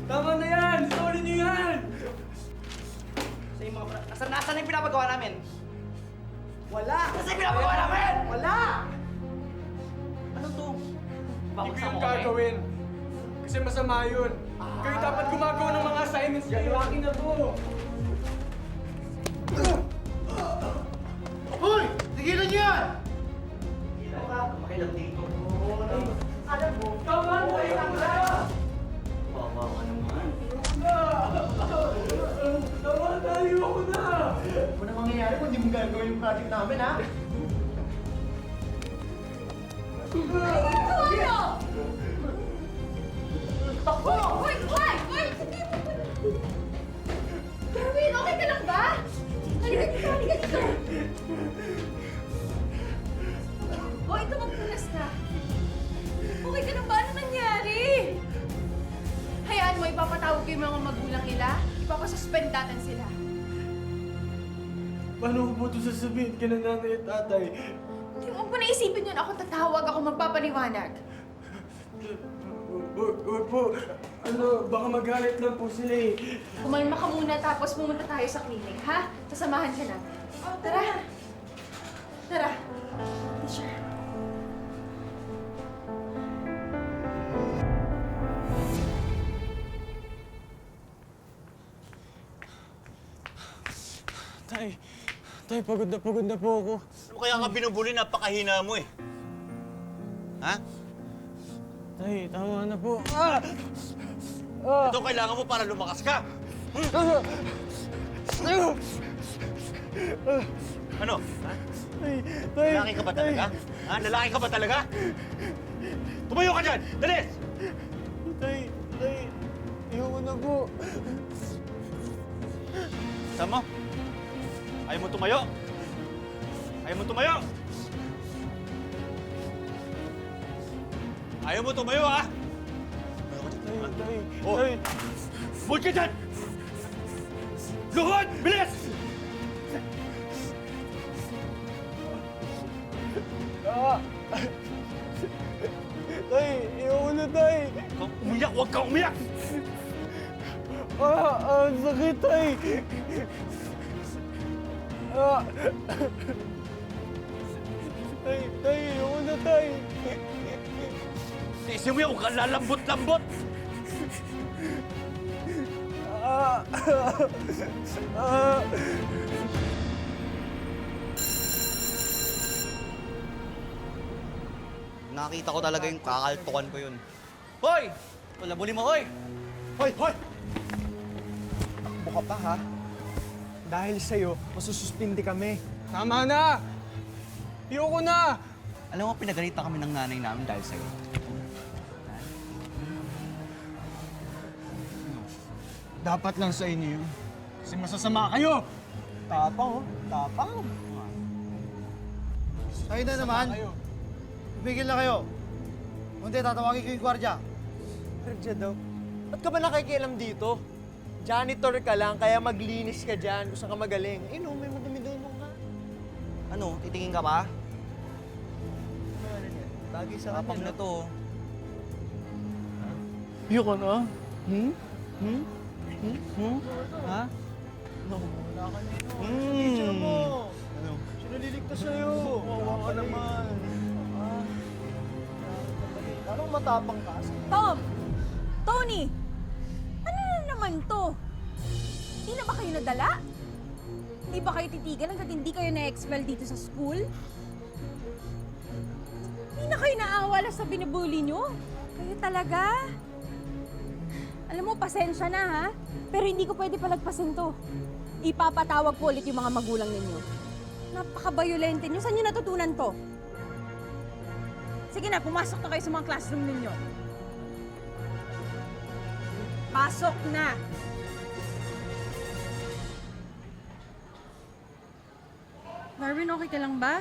Tama na yan! Sorry niyo yan! Sa yung mga... Nasaan yung pinapagawa namin? Wala! Nasaan yung pinapagawa namin? Wala! Ano to? Hindi ko Babagsak yung mo kami? gagawin. Kasi masama yun. Kayo dapat gumagawa ng mga assignments kayo. Akin na to! Hoy! Tigilan niyo yan! Makilang dito. Alam mo, tama na yan! Bawa ka naman. Tama na! Ayoko na! Ano na mangyayari kung hindi mo gagawin yung project namin, ha? Hoy! Hoy! Hoy! Kerwin, okay ka lang ba? Halika dito, halika dito! Hoy, tumagpunas ka. Okay ka lang ba? Ano nangyari? Hayaan mo, ipapatawag ko yung mga magulang nila. Ipapasuspend natin sila. Paano ko po ito sasabihin kina nanay at tatay? Hindi mo pa naisipin yun. Ako tatawag, ako magpapaliwanag. Huwag po. Ano, baka magalit lang po sila eh. Kumalma ka muna tapos pumunta tayo sa clinic, ha? Sasamahan ka na. Tara! Tara! Teacher. Tay, pagod na po ako. Ano kaya ka binubuli? Napakahina mo eh. Ha? Tay, tama na po. Ito kailangan mo para lumakas ka. Ano? Ha? Tay, Lalaki ka ba talaga? Ha? Lalaki ka ba talaga? Tumayo ka dyan! Dalis! Tay, ayoko na po. Sama? Ayaw mo tumayo? Ayaw mo tumayo? Ayaw mo tumayo, ha? Tumayo ka dyan, ha? Tay, Oh. tay. Buhat ka dyan! Luhod! Bilis! Tay, ayoko na, tay. Kung umiyak, huwag kang umiyak! Ang sakit, tay. Tay, ayoko na, tay. Tiisin mo yan, huwag kang lalambot-lambot! Nakita ko talaga yung kakaltukan ko yun. Hoy! Tulabuli mo, hoy! Hoy! Hoy! Takbo ka pa, ha? Dahil sa'yo, masususpindi kami. Tama na! Ayoko na! Alam mo, pinagalitan kami ng nanay namin dahil sa'yo. Dapat lang sa inyo yun. Kasi masasama kayo! Tapang, oh. Tapang. Kayo na naman. Tumigil na kayo. Hindi, tatawagin ko yung gwardya. Gwardiya daw? Ba't ka ba nakikialam dito? Janitor ka lang, kaya maglinis ka dyan kung saan ka magaling. Eh no, may madumi-dumi ka. Ano, titingin ka pa? Bagay sa Tapang kanya, na no? to. Ayoko na. Ha? No, wala ka na yun. Hmm. Teacher mo. Sino liligtas sa'yo? Wawa ka naman. Anong matapang ka? Tom! Tony! Ano na naman to? Hindi na ba kayo nadala? Hindi ba kayo titigan hanggat hindi kayo na-expel dito sa school? Hindi na kayo naawala sa binubuli nyo? Kayo talaga? Alam mo, pasensya na ha, pero hindi ko pwede palagpasin to. Ipapatawag ko ulit yung mga magulang ninyo. Napaka-violente nyo. Saan nyo natutunan to? Sige na, pumasok na kayo sa mga classroom ninyo. Pasok na! Marvin, okay ka lang ba?